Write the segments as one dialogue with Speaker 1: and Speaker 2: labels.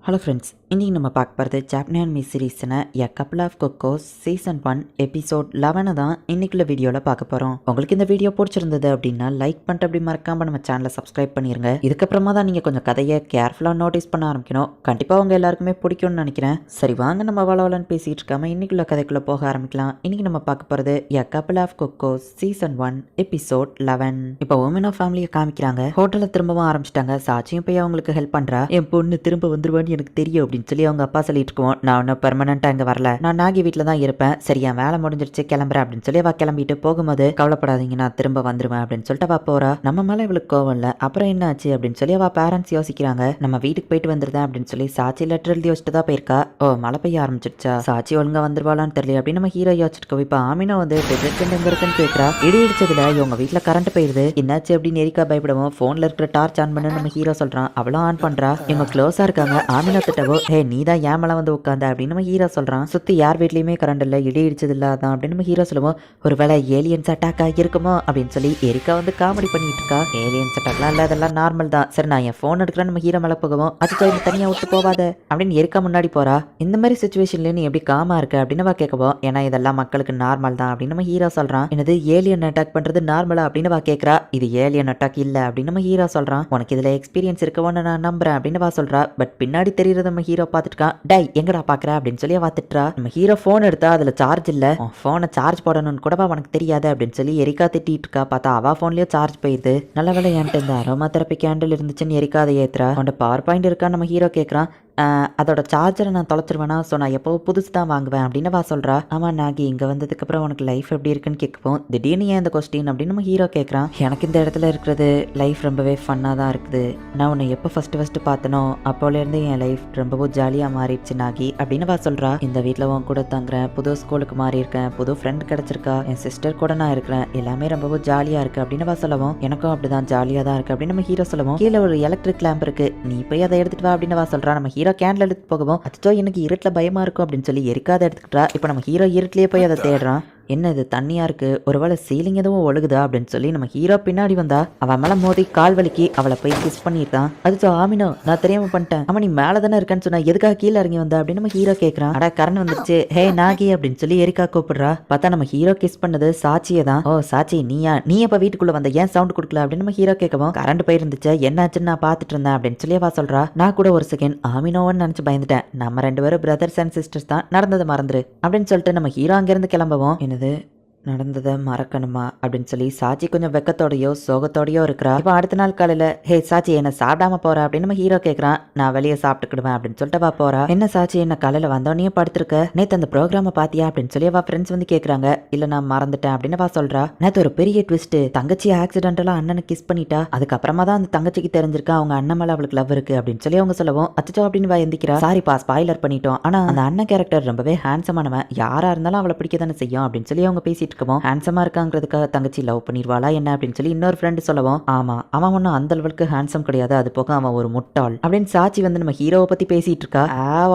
Speaker 1: Hello friends, இன்றைக்கி நம்ம பார்க்க போகிறது ஜாப்பனியன் மீ சீரீஸ்னு a couple of cuckoos season 1 episode 11 தான் இன்றைக்குள்ள வீடியோவில் பார்க்க போகிறோம். உங்களுக்கு இந்த வீடியோ பிடிச்சிருந்தது அப்படின்னா லைக் பண்ணிட்டு அப்படி மறக்காமல் நம்ம சேனலை சப்ஸ்கிரைப் பண்ணிடுங்க. இதுக்கப்புறமா தான் நீங்கள் கொஞ்சம் கதையை கேர்ஃபுல்லாக நோட்டீஸ் பண்ண ஆரம்பிக்கணும். கண்டிப்பாக அவங்க எல்லாருக்குமே பிடிக்கும்னு நினைக்கிறேன். சரி வாங்க, நம்ம வளவலன்னு பேசிகிட்டு இருக்காமல் இன்றைக்குள்ள கதைக்குள்ளே போக ஆரம்பிக்கலாம். இன்றைக்கி நம்ம பார்க்க போகிறது a couple of cuckoos season 1 episode 11. இப்போ உமன் ஆஃப் ஃபேமிலியை காமிக்கிறாங்க. ஹோட்டலில் திரும்பவும் ஆரம்பிச்சிட்டாங்க. சாட்சியும் போய் அவங்களுக்கு ஹெல்ப் பண்ணுறா. என் பொண்ணு திரும்ப வந்துருவான்னு எனக்கு தெரியும் அப்படின்னு சொல்லி அவங்க அப்பா சொல்லிட்டு இருக்கோம். நான் ஒன்றும் பெர்மனண்டா இங்கே வரல, நான் நாகி வீட்டில் தான் இருப்பேன். சரி, என் வேலை முடிஞ்சிருச்சு, கிளம்புறேன் அப்படின்னு சொல்லி அவ கிளம்பிட்டு போகும்போது, கவலைப்படாதீங்க நான் திரும்ப வந்துருவேன் அப்படின்னு சொல்லிட்டு அவ போறா. நம்ம மேலே இவளுக்கு கோவம் இல்லை. அப்புறம் என்ன ஆச்சு அப்படின்னு சொல்லி அவ பேரண்ட்ஸ் யோசிக்கிறாங்க. நம்ம வீட்டுக்கு போயிட்டு வந்துருந்தேன் அப்படின்னு சொல்லி சாட்சி லெட்டர் எழுதி வச்சுட்டு தான் போயிருக்கா. ஓ, மழை பெய்ய ஆரம்பிச்சிருச்சா, சாட்சி ஒழுங்கா வந்துருவாளான்னு தெரியல அப்படின்னு நம்ம ஹீரோ யோசிச்சுட்டு இப்போ ஆமினா வந்து பெட்ரெஸ்ட் எங்க இருக்குன்னு கேட்கறா. இடி இடிச்சதுல இவங்க வீட்டில் கரண்ட் போயிருது, என்னாச்சு அப்படின்னு எரிக்கா பயப்படவும் போன்ல இருக்கிற டார்ச் ஆன் பண்ணு நம்ம ஹீரோ சொல்றான். அவளும் ஆன் பண்றா. இவங்க க்ளோஸா இருக்காங்க. ஆமினா திட்டவோ, ஹே நீ தான் ஏன் மேலே வந்து உட்காந்த அப்படின்னு நம்ம ஹீரோ சொல்றான். சுத்தி யார் வீட்லயுமே கரண்ட் இல்லை, இடி இடிச்சது இல்லாதான் அப்படின்னு நம்ம ஹீரோ சொல்லுவோம். ஒருவேளை ஏலியன்ஸ் அட்டாக் ஆகிருக்குமோ அப்படின்னு சொல்லி எரிக்கா வந்து காமெடி பண்ணிட்டு இருக்கா. ஏலியன்ஸ் அட்டாக்லாம் இல்லை, அதெல்லாம் நார்மல் தான். சரி நான் என் ஃபோன் எடுக்கிறேன் நம்ம ஹீரோ மேலே போகவும், அது தனியாக விட்டு போவாத அப்படின்னு எரிக்கா முன்னாடி போறா. இந்த மாதிரி சுச்சுவேஷன்ல நீ எப்படி காமா இருக்க அப்படின்னு வா கேட்கவும், ஏன்னா இதெல்லாம் மக்களுக்கு நார்மல் தான் அப்படின்னு நம்ம ஹீரோ சொல்றான். என்னது ஏலியன் அட்டாக் பண்றது நார்மலா அப்படின்னு வா கேட்கறா. இது ஏலியன் அட்டாக் இல்லை அப்படின்னு நம்ம ஹீரோ சொல்றான். உனக்கு இதுல எக்ஸ்பீரியன்ஸ் இருக்கவோன்னு நான் நம்புறேன் அப்படின்னு வா சொல்றா. பட் பின்னாடி தெரியுறது நம்ம ஹீரோ பார்த்துட்டு டை எங்கடா பாக்குற அப்படின்னு சொல்லி பார்த்துட்டா. நம்ம ஹீரோ போன் எடுத்தா அதுல சார்ஜ் இல்ல, போனை சார்ஜ் போடணும்னு கூடவா உனக்கு தெரியாது அப்படின்னு சொல்லி எரிக்கா திட்டிட்டு இருக்கா. பார்த்தா அவ போன்லயே சார்ஜ் போயிடுது. நல்ல வேலை என்கிட்ட இந்த அரோமா தெரப்பி கேண்டில் இருந்துச்சுன்னு எரிக்கா அதை ஏத்துறா. உன்ட பவர் பாயிண்ட் இருக்கா நம்ம ஹீரோ கேட்கறான். அதோட சார்ஜரை நான் தொலைச்சிருவேனா, ஸோ நான் எப்போவும் புதுசு தான் வாங்குவேன் அப்படின்னு வா சொல்கிறா. ஆமாம் நாகி, இங்கே வந்ததுக்கப்புறம் உனக்கு லைஃப் எப்படி இருக்குன்னு கேட்கும். திடீர்னு ஏன் இந்த கொஸ்டின் அப்படின்னு நம்ம ஹீரோ கேட்குறான். எனக்கு இந்த இடத்துல இருக்கிறது லைஃப் ரொம்பவே ஃபன்னாக தான் இருக்குது. நான் உன்னை எப்போ ஃபஸ்ட்டு பார்த்தனோ அப்போலேருந்து என் லைஃப் ரொம்பவும் ஜாலியாக மாறிடுச்சு நாகி அப்படின்னு வா சொல்கிறா. இந்த வீட்டில் உன் கூட தங்குறேன், புது ஸ்கூலுக்கு மாறி இருக்கேன், புது ஃப்ரெண்ட் கிடச்சிருக்கா, என் சிஸ்டர் கூட நான் இருக்கிறேன், எல்லாமே ரொம்பவும் ஜாலியாக இருக்குது அப்படின்னு வா சொல்லவும், எனக்கும் அப்படிதான் ஜாலியாக தான் இருக்குது அப்படின்னு நம்ம ஹீரோ சொல்லவும், கீழே ஒரு எலக்ட்ரிக் லேம்ப் இருக்குது, நீ போய் அதை எடுத்துட்டு வா அப்படின்னு வா சொல்கிறா. நம்ம ஹீரோ கேண்டில் எடுத்து போகவும், அச்சோ எனக்கு இருட்டில் பயமா இருக்கும் அப்படின்னு சொல்லி எரிக்காத எடுத்துக்கிட்டா. இப்போ நம்ம ஹீரோ இருட்டிலேயே போய் அதை தேடுறான். என்ன இது தண்ணியா இருக்கு, ஒருவேளை சீலிங் எதுவும் ஒழுகுதா அப்படின்னு சொல்லி நம்ம ஹீரோ பின்னாடி வந்தா. அவன் மேல மோதி கால் வலிக்கு அவளை போய் கிஸ் பண்ணிட்டான். அது ஆமினோ நான் தெரியாம பண்ணிட்டேன், அவன் நீ மேல தானே இருக்கான்னு சொன்னா எதுக்காக கீழே இறங்கி வந்தா அப்படின்னு நம்ம ஹீரோ கேட்கறான். அட கரண்ட் வந்துருச்சு, ஹே நாகி அப்படின்னு சொல்லி எரிக்கா கூப்பிடுறா. பார்த்தா நம்ம ஹீரோ கிஸ் பண்ணது சாட்சியை தான். ஓ சாட்சி நீயா, நீ எப்ப வீட்டுக்குள்ள வந்த, ஏன் சவுண்ட் கொடுக்கல அப்படின்னு நம்ம ஹீரோ கேட்கவும், கரண்ட் போயிருந்துச்சு என்னாச்சுன்னு நான் பார்த்துட்டு இருந்தேன் அப்படின்னு சொல்லி வா சொல்றா. நான் கூட ஒரு செகண்ட் ஆமினோன்னு நினைச்சு பயந்துட்டேன், நம்ம ரெண்டு பேரும் பிரதர்ஸ் அண்ட் சிஸ்டர்ஸ் தான், நடந்ததை மறந்துரு அப்படின்னு சொல்லிட்டு நம்ம ஹீரோ அங்கிருந்து கிளம்பவும், என்னது நடந்ததை மறக்கணுமா அப்படின்னு சொல்லி சாச்சி கொஞ்சம் வெக்கத்தோடையோ சோகத்தோடையோ இருக்கிறா. இப்போ அடுத்த நாள் காலையில, ஹே சாச்சி என்ன சாப்பிடாம போறா அப்படின்னு நம்ம ஹீரோ கேட்கறான். நான் வெளியே சாப்பிட்டுக்கிடுவேன் அப்படின்னு சொல்லிட்டு வா போறா. என்ன சாச்சி என்ன காலையில வந்தோடனே படுத்திருக்க, நேத்து அந்த ப்ரோக்ராம பாத்தியா அப்படின்னு சொல்லி வா ஃப்ரெண்ட்ஸ் வந்து கேட்கறாங்க. இல்ல நான் மறந்துட்டேன் அப்படின்னு வா சொல்றா. நேத்து ஒரு பெரிய ட்விஸ்ட், தங்கச்சி ஆக்சிடென்டெல்லாம் அண்ணனை கிஸ் பண்ணிட்டா, அதுக்கப்புறமா தான் அந்த தங்கச்சிக்கு தெரிஞ்சிருக்கா அவங்க அண்ணன் மேல அவளுக்கு லவ் இருக்கு அப்படின்னு சொல்லி அவங்க சொல்லவும், அச்சோ அப்படின்னு வா எந்திக்கிறா. சாரிப்பா ஸ்பாய்லர் பண்ணிட்டோம், ஆனா அந்த அண்ணன் கேரக்டர் ரொம்பவே ஹேண்ட்ஸமானவன், யாரா இருந்தாலும் அவளை பிடிக்க தானே செய்யும் அப்படின்னு சொல்லி அவங்க பேசிட்டு இருக்கோம். ஹேண்ட்ஸமா இருக்காங்கிறதுக்காக தங்கச்சி லவ் பண்ணிடுவாளா என்ன அப்படின்னு சொல்லி இன்னொரு ஃப்ரெண்டு சொல்லவும், ஆமா அவன் ஒன்னும் அந்த அளவுக்கு ஹேண்ட்ஸம் கிடையாது, அது போக அவன் ஒரு முட்டாள் அப்படின்னு சாட்சி வந்து நம்ம ஹீரோவை பத்தி பேசிட்டு இருக்கா.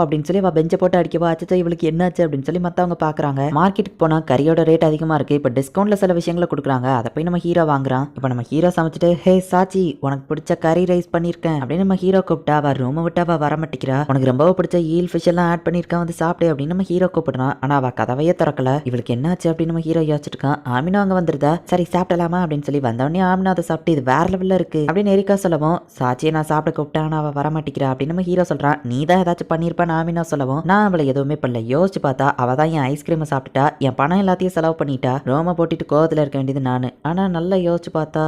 Speaker 1: அப்படின்னு சொல்லி அவ பெஞ்சை போட்டு அடிக்கவா, அச்சோ இவளுக்கு என்னாச்சு அப்படின்னு சொல்லி மத்தவங்க பாக்குறாங்க. மார்க்கெட்டுக்கு போனா கறியோட ரேட் அதிகமா இருக்கு, இப்ப டிஸ்கவுண்ட்ல சில விஷயங்களை கொடுக்குறாங்க, அதை போய் நம்ம ஹீரோ வாங்குறான். இப்ப நம்ம ஹீரோ சமைச்சிட்டு, ஹே சாச்சி உனக்கு பிடிச்ச கறி ரைஸ் பண்ணிருக்கேன் அப்படின்னு நம்ம ஹீரோ கூப்பிட்டா. அவ ரூமை விட்டு அவ வர மாட்டேங்கிறா. உனக்கு ரொம்ப பிடிச்ச ஈல் ஃபிஷ் எல்லாம் ஆட் பண்ணிருக்கான், வந்து சாப்பிடு அப்படின்னு நம்ம ஹீரோ கூப்பிடுறான். ஆனா அவ கதவையே திறக்கல. இவளுக்கு என்னாச்சு அப்படின்னு நம்ம ஹீரோ யோசிச்சிட்டு இருக்கான். ஆமினா அங்க வந்துருதா, சரி சாப்பிடலாமா அப்படின்னு சொல்லி வந்தவொடனே ஆமினா அதை சாப்பிட்டு இது வேற லெவல்ல இருக்கு அப்படின்னு எரிக்கா சொல்லவும், சாட்சியை நான் சாப்பிட கூப்பிட்டேன் அவ வர மாட்டேங்கிறா அப்படின்னு நம்ம ஹீரோ சொல்றான். நீ தான் ஏதாச்சும் பண்ணிருப்பான்னு ஆமினா சொல்லவும், நான் அவளை எதுவுமே பண்ணல, யோசிச்சு பார்த்தா அவ தான் என் ஐஸ்கிரீமை சாப்பிட்டுட்டா, என் பணம் எல்லாத்தையும் செலவு பண்ணிட்டா, ரோம போட்டுட்டு கோவத்துல இருக்க வேண்டியது நானு, ஆனா நல்லா யோசிச்சு பார்த்தா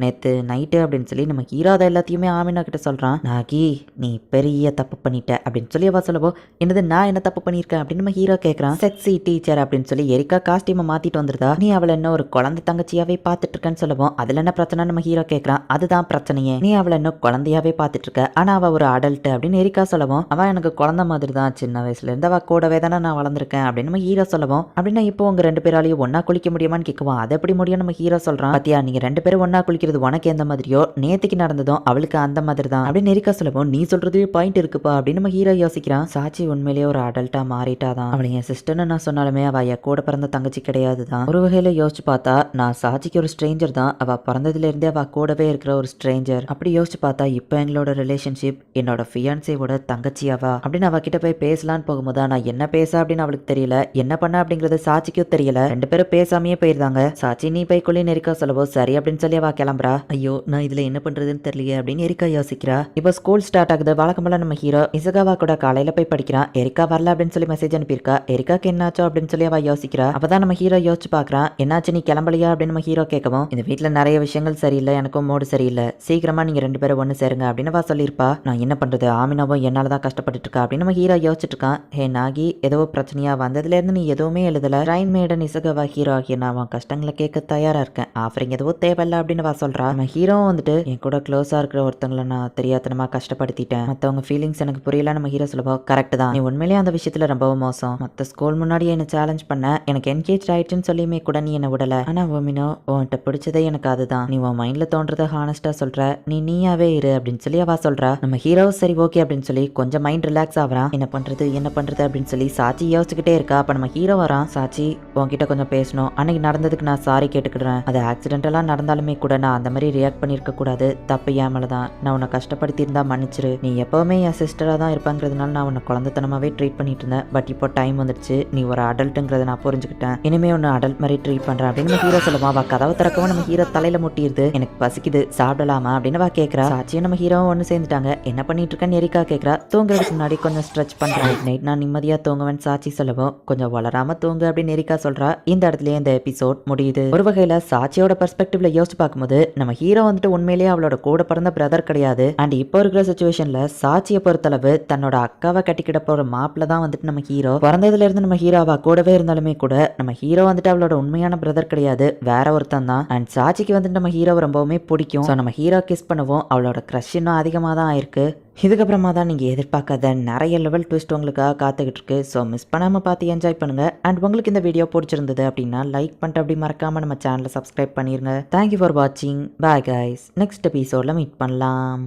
Speaker 1: நேற்று நைட்டு அப்படின்னு சொல்லி நம்ம ஹீரோ அதை எல்லாத்தையுமே ஆமினா கிட்ட சொல்கிறான். நாகி நீ பெரிய தப்பு பண்ணிட்ட அப்படின்னு சொல்லி அவ சொல்லவோ, என்னது நான் என்ன தப்பு பண்ணியிருக்கேன் அப்படின்னு நம்ம ஹீரோ கேட்குறான். செக்ஸி டீச்சர் அப்படின்னு சொல்லி எரிக்கா காஸ்டியூமை மாற்றிட்டு வந்துருதா, நீ அவளை என்ன ஒரு குழந்தை தங்கச்சியாவே பார்த்துட்டு இருக்கேன்னு சொல்லவும், அதில் என்ன பிரச்சனை நம்ம ஹீரோ கேட்குறான். அதுதான் பிரச்சனையே, நீ அவளை என்ன குழந்தையாவே பார்த்துட்டு இருக்க, ஆனால் அவள் ஒரு அடல்ட் அப்படின்னு எரிக்கா சொல்லவும், அவன் எனக்கு குழந்தை மாதிரி தான், சின்ன வயசுல இருந்து அவள் கூடவே தானே நான் வளர்ந்துருக்கேன் அப்படின்னு நம்ம ஹீரோ சொல்லவும், அப்படின்னா இப்போ உங்க ரெண்டு பேராலையும் ஒன்னா குளிக்க முடியுமான்னு கேட்குவோம். அது எப்படி முடியும் நம்ம ஹீரோ சொல்கிறான். பத்தியா நீங்கள் ரெண்டு பேரும் ஒன்னா குளிக்கிறது நினைக்கிறது உனக்கு எந்த மாதிரியோ நேத்துக்கு நடந்ததும் அவளுக்கு அந்த மாதிரி தான் அப்படின்னு எரிக்கா சொல்லவும் நீ சொல்றதுவே பாயிண்ட் இருக்குப்பா அப்படின்னு நம்ம ஹீரோ யோசிக்கிறான். சாச்சி உண்மையிலேயே ஒரு அடல்ட்டா மாறிட்டாதான். அவளை என் சிஸ்டர்னு நான் சொன்னாலுமே அவ என் கூட பிறந்த தங்கச்சி கிடையாது தான். ஒரு வகையில யோசிச்சு பார்த்தா நான் சாச்சிக்கு ஒரு ஸ்ட்ரேஞ்சர் தான். அவ பிறந்ததுல இருந்தே அவ கூடவே இருக்கிற ஒரு ஸ்ட்ரேஞ்சர். அப்படி யோசிச்சு பார்த்தா இப்போ எங்களோட ரிலேஷன்ஷிப் என்னோட ஃபியான்சேவோட தங்கச்சி அவ அப்படின்னு அவ கிட்ட போய் பேசலான்னு போகும்போது நான் என்ன பேச அப்படின்னு அவளுக்கு தெரியல, என்ன பண்ண அப்படிங்கறது சாச்சிக்கும் தெரியல. ரெண்டு பேரும் பேசாமையே போயிருந்தாங்க. சாச்சி நீ போய் கொள்ளி எரிக்கா சொல்லவோ சரி அப்படின்னு சொல்லி அவ கிளம்புறா. ஐயோ நான் இதுல என்ன பண்றதுன்னு தெரியலையே அப்படின்னு எரிக்கா யோசிக்கிறா. இப்போ ஸ்கூல் ஸ்டார்ட் ஆகுது. வழக்கம்போல நம்ம ஹீரோ இசகாவா கூட காலையில போய் படிக்கிறான். எரிக்கா வரல அப்படின்னு சொல்லி மெசேஜ் அனுப்பியிருக்கா. எரிக்காக்கு என்னாச்சோ அப்படின்னு சொல்லி அவ யோசிக்கிறா. அப்பதான் நம்ம ஹீரோ யோசிச்சு பாக்குறான். என்னாச்சு நீ கிளம்பலையா அப்படின்னு நம்ம ஹீரோ கேட்கவும் இந்த வீட்டுல நிறைய விஷயங்கள் சரியில்லை, எனக்கும் மூடு சரியில்லை, சீக்கிரமா நீங்க ரெண்டு பேரும் ஒண்ணு சேருங்க அப்படின்னு அவ சொல்லியிருப்பா. நான் என்ன பண்றது, ஆமினாவும் என்னாலதான் கஷ்டப்பட்டு இருக்கா அப்படின்னு நம்ம ஹீரோ யோசிச்சுட்டு இருக்கான். ஹே நாகி ஏதோ பிரச்சனையா வந்ததுல இருந்து நீ எதுவுமே எழுதல. ட்ரைன் மேடன் இசகாவா ஹீரோ ஆகிய நான் அவன் கஷ்டங்களை கேட்க தயாரா இருக்கேன். ஆஃபரிங் எதுவோ தேவையில்ல அப்படின்னு அவ சொல்றா. நம்ம ஹீரோ வந்துட்டு என் கூட க்ளோஸா இருக்கிற ஒருத்தங்களை நான் தெரியாதனமா கஷ்டப்படுத்திட்டேன், மத்தவங்க ஃபீலிங்ஸ் எனக்கு புரியல. நம்ம ஹீரோ சொல்லுவா கரெக்ட் தான், நீ உண்மையிலேயே அந்த விஷயத்துல ரொம்பவும் மோசம். மத்த ஸ்கூல் முன்னாடியே என்ன சேலஞ்ச் பண்ண, எனக்கு என்கேஜ் ஆயிடுச்சுன்னு சொல்லியுமே கூட நீ என்ன விடல. ஆனா ஓமினோ உன்கிட்ட பிடிச்சதே எனக்கு அதுதான். நீ உன் மைண்ட்ல தோன்றத ஹானஸ்டா சொல்ற, நீ நீயாவே இரு அப்படின்னு சொல்லி அவ சொல்றா. நம்ம ஹீரோ சரி ஓகே அப்படின்னு சொல்லி கொஞ்சம் மைண்ட் ரிலாக்ஸ் ஆகுறான். என்ன பண்றது அப்படின்னு சொல்லி சாச்சி யோசிச்சுக்கிட்டே இருக்கா. அப்ப நம்ம ஹீரோ வரான். சாச்சி உன்கிட்ட கொஞ்சம் பேசணும், அன்னைக்கு நடந்ததுக்கு நான் சாரி கேட்டுக்கிடுறேன். அது ஆக்சிடென்டலா நடந்தாலுமே கூட நான் அந்த மாதிரி ரியாக்ட் பண்ணிருக்க கூடாது, தப்பு ஏன் மேலதான். நான் உன்னை கஷ்டப்படுத்தி இருந்தா மன்னிச்சிரு. நீ எப்பவுமே என் சிஸ்டரா தான் இருப்பாங்கிறதுனால நான் உன்னை குழந்தைத்தனமாவே ட்ரீட் பண்ணிட்டு இருந்தேன். பட் இப்போ டைம் வந்துடுச்சு, நீ ஒரு அடல்ட்டுங்கிறத நான் புரிஞ்சுக்கிட்டேன். இனிமே ஒன்னு அடல்ட் மாதிரி ட்ரீட் பண்றேன் அப்படின்னு நம்ம ஹீரோ சொல்லுவான். அவ கதவை திறக்கவும் நம்ம ஹீரோ தலையில முட்டிடுது. எனக்கு பசிக்குது சாப்பிடலாமா அப்படின்னு அவ கேட்கறா. சாச்சியும் நம்ம ஹீரோவும் ஒன்னு சேர்ந்துட்டாங்க. என்ன பண்ணிட்டு இருக்கேன்னு எரிக்கா கேட்கறா. தூங்குறதுக்கு முன்னாடி கொஞ்சம் ஸ்ட்ரெச் பண்றேன், நைட் நான் நிம்மதியா தூங்குவேன் சாச்சி சொல்லவும் கொஞ்சம் வளராம தூங்கு அப்படின்னு எரிக்கா சொல்றா. இந்த இடத்துல இந்த எபிசோட் முடியுது. ஒரு வகையில சாச்சியோட பெர்ஸ்பெக்டிவ்ல யோசிச்சு பார்க்கும்போது நம்ம ஹீரோ வந்துட்டு உண்மையிலேயே அவளோட கூட பிறந்த பிரதர் கிடையாது. அண்ட் இப்போ இருக்கிற சிச்சுவேஷன்ல சாட்சியை பொறுத்தளவு தன்னோட அக்காவை கட்டிக்கிட போற மாப்பிள்ள தான் வந்துட்டு நம்ம ஹீரோ. பிறந்ததுல இருந்து நம்ம ஹீரோவா கூடவே இருந்தாலுமே கூட நம்ம ஹீரோ வந்துட்டு அவளோட உண்மையான பிரதர் கிடையாது, வேற ஒருத்தன் தான். அண்ட் சாட்சிக்கு வந்துட்டு நம்ம ஹீரோவை ரொம்பவுமே பிடிக்கும். ஸோ நம்ம ஹீரோ கிஸ் பண்ணுவோம், அவளோட க்ரஷ் இன்னும் அதிகமாக தான் ஆயிருக்கு. இதுக்கப்புறமா தான் நீங்கள் எதிர்பார்க்காத நிறைய லெவல் ட்விஸ்ட் உங்களுக்காக காத்துக்கிட்டு இருக்கு. ஸோ மிஸ் பண்ணாமல் பார்த்து என்ஜாய் பண்ணுங்க. அண்ட் உங்களுக்கு இந்த வீடியோ பிடிச்சிருந்தது அப்படின்னா லைக் பண்ணிட்டு அப்படி மறக்காம நம்ம சேனலை சப்ஸ்கிரைப் பண்ணிருங்க. தேங்க்யூ ஃபார் வாட்சிங். Bye guys. நெக்ஸ்ட் எபிசோட்ல மீட் பண்ணலாம்.